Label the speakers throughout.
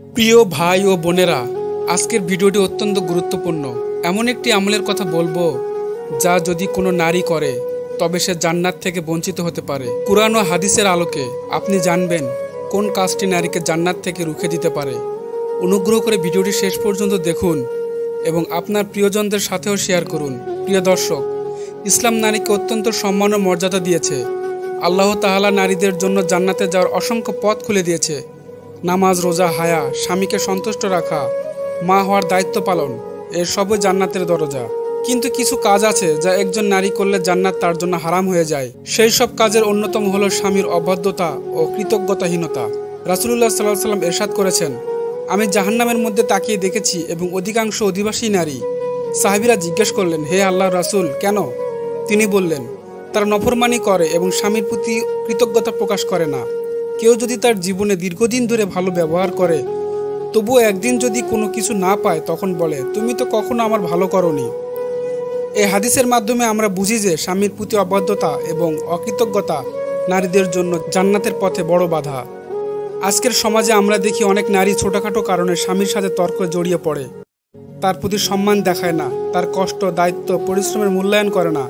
Speaker 1: প্রিয় ভাই ও বোনেরা, আজকের ভিডিওটি অত্যন্ত গুরুত্বপূর্ণ। এমন একটি আমলের কথা বলবো যা যদি কোনো নারী করে তবে সে জান্নাত থেকে বঞ্চিত হতে পারে। কুরআন ও হাদিসের আলোকে আপনি জানবেন কোন কাজটি নারীকে জান্নাত থেকে রুখে দিতে পারে। অনুগ্রহ করে ভিডিওটি শেষ পর্যন্ত দেখুন এবং আপনার প্রিয়জনদের সাথেও শেয়ার করুন। প্রিয় দর্শক, ইসলাম নারীকে অত্যন্ত সম্মান ও মর্যাদা দিয়েছে। আল্লাহ তাআলা নারীদের জন্য জান্নাতে যাওয়ার অসংখ্য পথ খুলে দিয়েছে। নামাজ, রোজা, হায়া, স্বামীকে সন্তুষ্ট রাখা, মা হওয়ার দায়িত্ব পালন, এর সবই জান্নাতের দরজা। কিন্তু কিছু কাজ আছে যা একজন নারী করলে জান্নাত তার জন্য হারাম হয়ে যায়। সেই সব কাজের অন্যতম হলো স্বামীর অবাধ্যতা ও কৃতজ্ঞতাহীনতা। রাসূলুল্লাহ সাল্লাল্লাহু আলাইহি ওয়াসাল্লাম ইরশাদ করেছেন, আমি জাহান্নামের মধ্যে তাকিয়ে দেখেছি এবং অধিকাংশ অধিবাসী নারী। সাহাবীরা জিজ্ঞেস করলেন, হে আল্লাহর রাসূল, কেন? তিনি বললেন, তারা নফরমানি করে এবং স্বামীর প্রতি কৃতজ্ঞতা প্রকাশ করে না। কেউ যদি তার জীবনে দীর্ঘদিন ধরে ভালো ব্যবহার করে তবুও একদিন যদি কোনো কিছু না পায় তখন বলে, তুমি তো কখনো আমার ভালো করনি। এই হাদিসের মাধ্যমে আমরা বুঝি যে স্বামীর প্রতি অবাধ্যতা এবং অকৃতজ্ঞতা নারীদের জন্য জান্নাতের পথে বড় বাধা। আজকের সমাজে আমরা দেখি অনেক নারী ছোটখাটো কারণে স্বামীর সাথে তর্কে জড়িয়ে পড়ে। তার প্রতি সম্মান দেখায় না, তার কষ্ট, দায়িত্ব, পরিশ্রমের মূল্যায়ন করে না।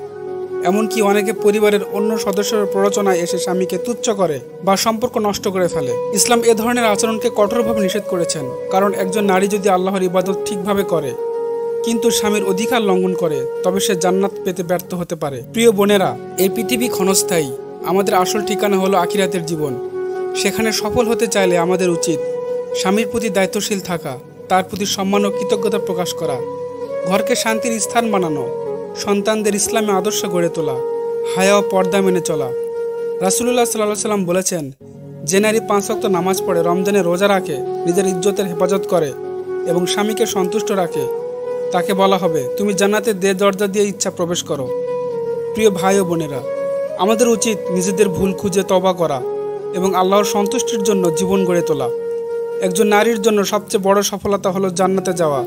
Speaker 1: এমনকি অনেকে পরিবারের অন্য সদস্যের প্ররোচনায় এসে স্বামীকে তুচ্ছ করে বা সম্পর্ক নষ্ট করে ফেলে। ইসলাম এ ধরনের আচরণকে কঠোরভাবে নিষেধ করেছেন, কারণ একজন নারী যদি আল্লাহর ইবাদত ঠিকভাবে করে কিন্তু স্বামীর অধিকার লঙ্ঘন করে তবে সে জান্নাত পেতে ব্যর্থ হতে পারে। প্রিয় বোনেরা, এই পৃথিবী ক্ষণস্থায়ী। আমাদের আসল ঠিকানা হলো আখিরাতের জীবন। সেখানে সফল হতে চাইলে আমাদের উচিত স্বামীর প্রতি দায়িত্বশীল থাকা, তার প্রতি সম্মান ও কৃতজ্ঞতা প্রকাশ করা, ঘরকে শান্তির স্থান বানানো, সন্তানদের ইসলামে আদর্শ গড়ে তোলা, হায়া ও পর্দা মেনে চলা। রাসূলুল্লাহ সাল্লাল্লাহু আলাইহি ওয়াসাল্লাম বলেছেন, যে নারী 5 ওয়াক্ত নামাজ পড়ে, রমজানে রোজা রাখে, নিজের ইজ্জতের হেফাজত করে এবং স্বামীকে সন্তুষ্ট রাখে, তাকে বলা হবে, তুমি জান্নাতের দরজা দিয়ে ইচ্ছা প্রবেশ করো। প্রিয় ভাই ও বোনেরা, আমাদের উচিত নিজেদের ভুল খুঁজে তওবা করা এবং আল্লাহর সন্তুষ্টির জন্য জীবন গড়ে তোলা। একজন নারীর জন্য সবচেয়ে বড় সফলতা হলো জান্নাতে যাওয়া।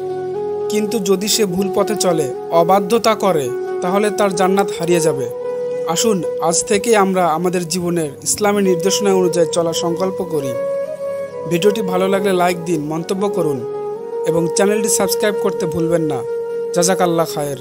Speaker 1: কিন্তু যদি সে ভুল পথে চলে, অবাধ্যতা করে, তাহলে তার জান্নাত হারিয়ে যাবে। আসুন আজ থেকে আমরা আমাদের জীবনের ইসলামের নির্দেশনা অনুযায়ী চলার সংকল্প করি। ভিডিওটি ভালো লাগলে লাইক দিন, মন্তব্য করুন এবং চ্যানেলটি সাবস্ক্রাইব করতে ভুলবেন না। জাযাকাল্লাহ খায়ের।